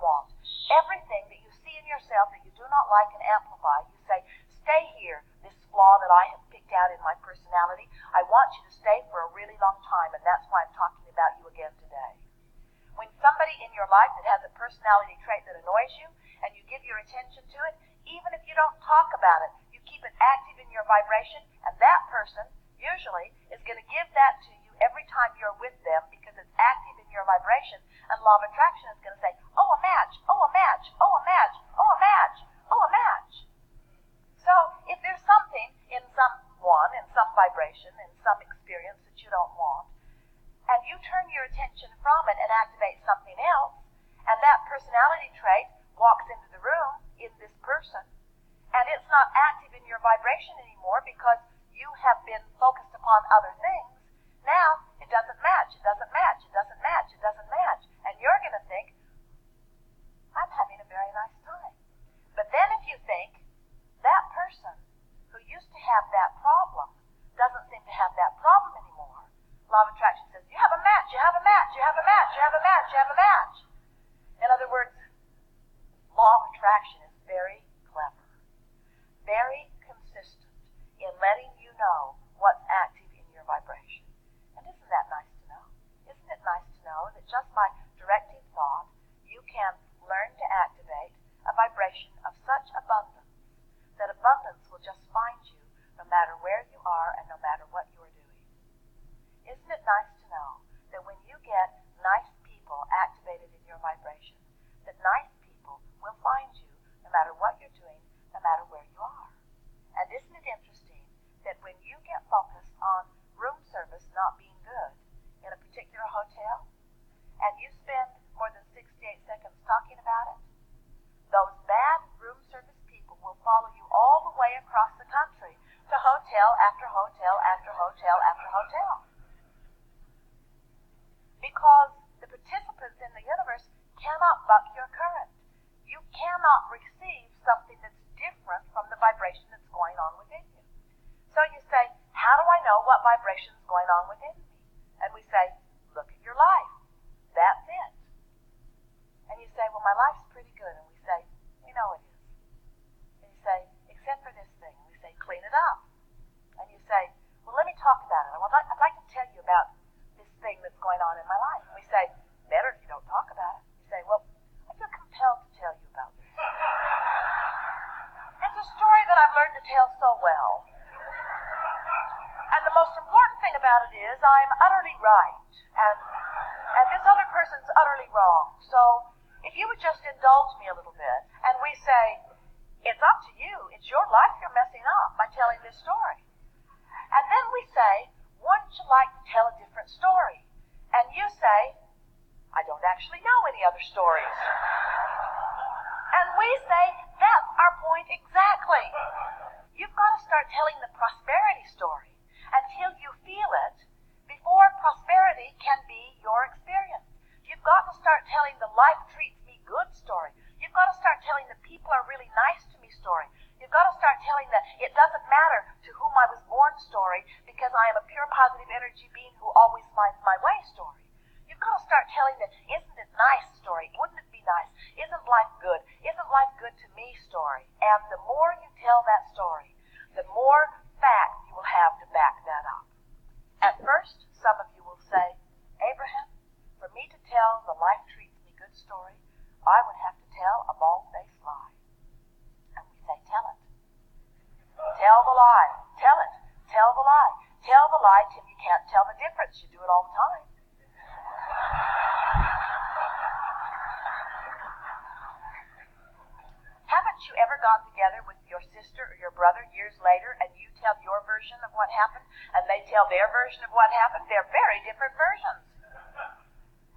want. Everything that you see in yourself that you do not like and amplify, you say, stay here, this flaw that I have picked out in my personality. I want you to stay for a really long time, and that's why I'm talking about you again today. When somebody in your life that has a personality trait that annoys you, and you give your attention to it, even if you don't talk about it, you keep it active in your vibration, and that person usually is going to give that to you every time you're with them because it's active in your vibration, and law of attraction is going to say, oh, a match, oh, a match, oh, a match, oh, a match, oh, a match. So if there's something in someone, in some vibration, in some experience that you don't want, and you turn your attention from it and activate something else, and that personality trait walks into the room in this person, and it's not active in your vibration anymore because you have been focused upon other things, now it doesn't match, it doesn't match, it doesn't match, it doesn't match. And you're going to think, I'm having a very nice time. But then if you think, that person who used to have that problem doesn't seem to have that problem anymore, law of attraction says, you have a match, you have a match, you have a match, you have a match, you have a match. In other words, law of attraction is very clever, very consistent in letting you know what's active in your vibration. And isn't that nice to know? Isn't it nice to know that just by directing thought, you can learn to activate a vibration of such abundance that abundance will just find you no matter where you are and no matter what you are doing? Isn't it nice to know that when you get nice people activated in your vibration, that nice people will find you no matter what you're doing, no matter where you are? And isn't it interesting that when you get focused on room service not being good in a particular hotel, and you spend more than 68 seconds talking about it, those bad room service people will follow you all the way across the country to hotel after hotel after hotel after hotel. Because the participants in the universe cannot buck your current. You cannot receive something that's different from the vibration that's going on within you. So you say, how do I know what vibration is going on within me? And we say, look at your life. That's it. And you say, well, my life's pretty good. And we say, we know it is. And you say, except for this thing. And we say, clean it up. And you say, well, let me talk about it. I'd like to tell you about this thing that's going on in my life. And we say, better if you don't talk about it. You say, well, I feel compelled to tell you about this. It's a story that I've learned to tell so well. And the most important thing about it is I'm utterly right. And this other person's utterly wrong. So if you would just indulge me a little bit, and we say, it's up to you. It's your life you're messing up by telling this story. And then we say, wouldn't you like to tell a different story? And you say, I don't actually know any other stories. And we say, that's our point exactly. You've got to start telling the prosperity story until you feel it before prosperity can be your experience. You've got to start telling the life treats me good story. You've got to start telling the people are really nice to me story. You've got to start telling the it doesn't matter to whom I was born story because I am a pure positive energy being who always finds my way story. You've got to start telling the isn't it nice story. Wouldn't it be nice? Isn't life good? Isn't life good to me story? And the more you tell that story, the more fact you will have to back that up. At first, some of you will say, Abraham, for me to tell the life treats me good story, I would have to tell a bald-faced lie. And we say, tell it. Tell the lie. Tell it. Tell the lie. Tell the lie till you can't tell the difference. You do it all the time. Haven't you ever gotten together with your sister or your brother years later and you tell your version of what happened and they tell their version of what happened? They're very different versions.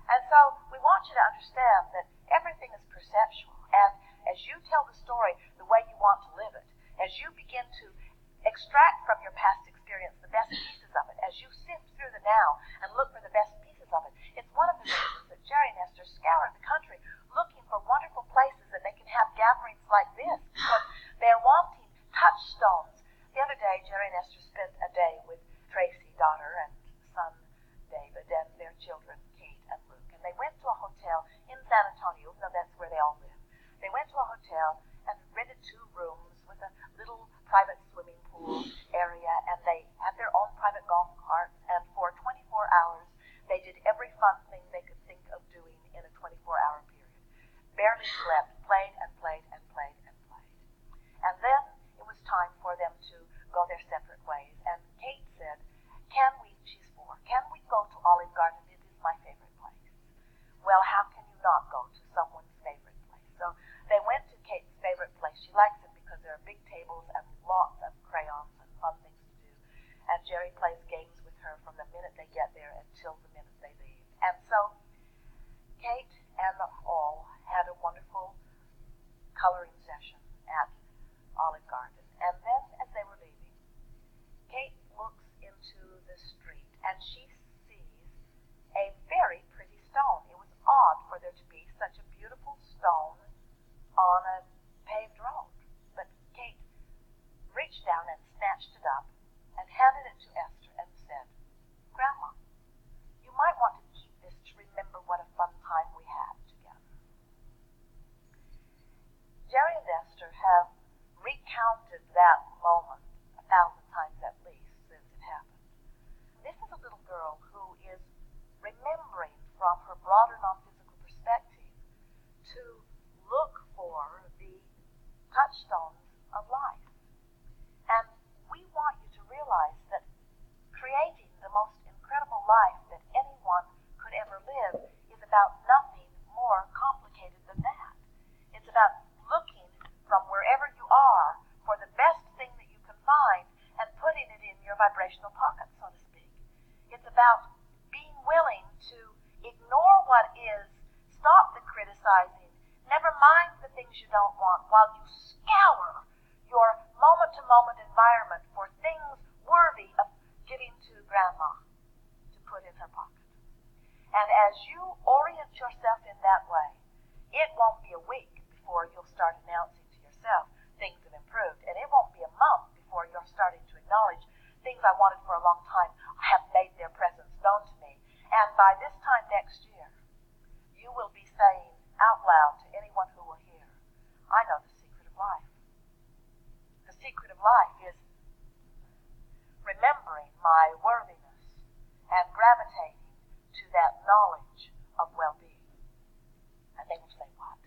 And so we want you to understand that everything is perceptual. And as you tell the story the way you want to live it, as you begin to extract from your past experience the best pieces of it, as you sift through the now and look for the best pieces of it, it's one of the reasons that Jerry and Esther scour the country looking for wonderful places that they can have gatherings like this, because they're wanting touchstones. The other day, Jerry and Esther spent a day with Tracy, daughter, and son David, and their children, Kate and Luke. And they went to a hotel in San Antonio, even though that's where they pool area, and they had their own private golf carts, and for 24 hours they did every fun thing they could think of doing in a 24-hour period. Barely slept, played and played and played and played. And then it was time for them to go their separate ways, and Kate said, she's 4, can we go to Olive Garden? It is my favorite place. Well, how can you not go to someone's favorite place? So they went to Kate's favorite place. She likes it because there are big tables and lots of crayons and fun things to do. And Jerry plays games with her from the minute they get there until the minute they leave. And so Kate and all had a wonderful coloring session at Olive Garden. And then as they were leaving, Kate looks into the street and she sees a very pretty stone. It was odd for there to be such a beautiful stone on a paved road. But Kate reached down and snatched it up and handed it to Esther and said, Grandma, you might want to keep this to remember what a fun time we had together. Jerry and Esther have recounted that moment 1,000 times at least since it happened. This is a little girl who is remembering from her broader non-physical perspective to look for the touchstones of life. And we want you to realize that creating the most incredible life that anyone could ever live is about nothing more complicated than that. It's about looking from wherever you are for the best thing that you can find and putting it in your vibrational pocket, so to speak. It's about being willing to ignore what is, stop the criticizing, never mind the things you don't want, while you scour your moment-to-moment environment for things worthy of giving to Grandma to put in her pocket. And as you orient yourself in that way, it won't be a week before you'll start announcing to yourself things have improved, and it won't be a month before you're starting to acknowledge things I wanted for a long time have made their presence known to me. And by this time next year, you will be saying out loud to anyone who will hear, I know the secret of life. The secret of life is remembering my worthiness and gravitating to that knowledge of well-being. And they will say, what?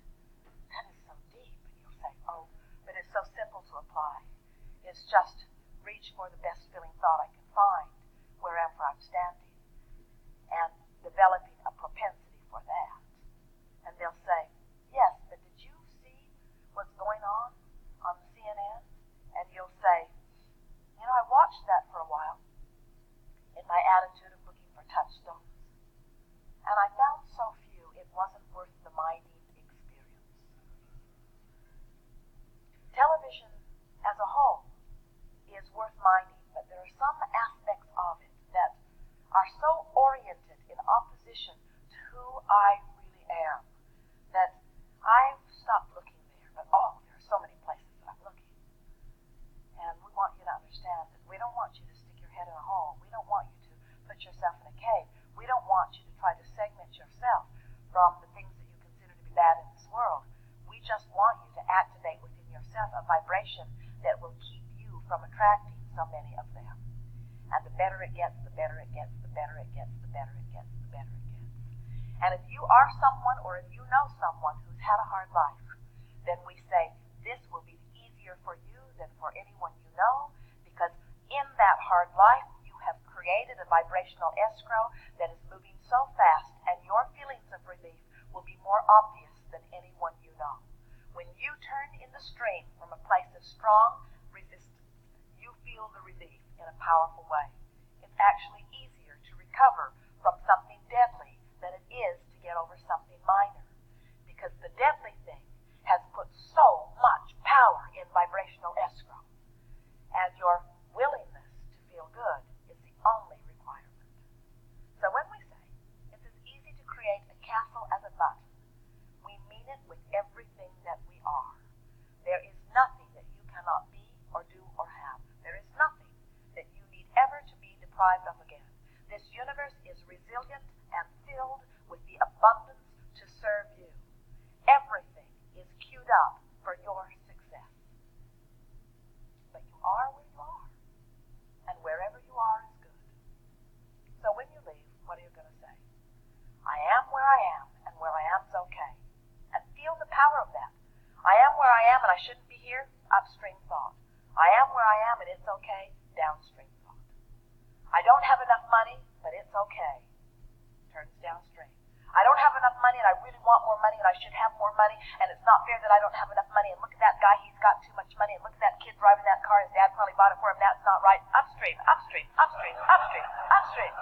That is so deep. And you'll say, oh, but it's so simple to apply. It's just reach for the best feeling thought I can find wherever I'm standing and developing a propensity for that. And they'll say, yes, but did you see what's going on CNN? And you'll say, I watched that for a while in my attitude of looking for touchstones. And I found so few, it wasn't worth the mining experience. Television as a whole is worth mining, but there are some aspects of it that are so oriented in opposition to who I really am that I've stopped looking there. But there are so many places that I'm looking. And we want you to understand that we don't want you to stick your head in a hole. We don't want you to put yourself in a cave. We don't want you to try to segment yourself from the things that you consider to be bad in this world. We just want you to activate within yourself a vibration that will keep you from attracting so many of them. And the better it gets, the better it gets, the better it gets, the better it gets, the better it gets. And if you are someone, or if you know someone who's had a hard life, then we say this will be easier for you than for anyone you know, because in that hard life you have created a vibrational escrow that is moving so fast, and your feelings of relief will be more obvious than anyone you know. When you turn in the stream from a place of strong resistance, you feel the relief in a powerful way. It's actually easier to recover from something deadly than it is to get over something minor, because the deadly thing has put so much power in vibrational escrow, and your willingness to feel good is the only requirement. So when we say it's as easy to create a castle as a button, we mean it with everything that we are. There is nothing that you cannot be or do or have. There is nothing that you need ever to be deprived of again. This universe is resilient and filled with the abundance to serve you. Everything is queued up for your success. But you are where you are. I shouldn't be here, upstream thought. I am where I am and it's okay, downstream thought. I don't have enough money, but it's okay, turns downstream. I don't have enough money and I really want more money and I should have more money and it's not fair that I don't have enough money and look at that guy, he's got too much money and look at that kid driving that car, his dad probably bought it for him, that's not right. Upstream, upstream, upstream, upstream, upstream.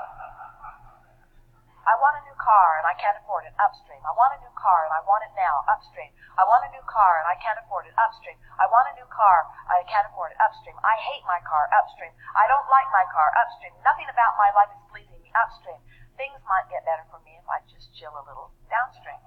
I want a new car and I can't afford it, upstream. I want a new car and I want it now, upstream. I want a new car and I can't afford it, upstream. I want a new car, I can't afford it, upstream. I hate my car, upstream. I don't like my car, upstream. Nothing about my life is pleasing me, upstream. Things might get better for me if I just chill a little, downstream.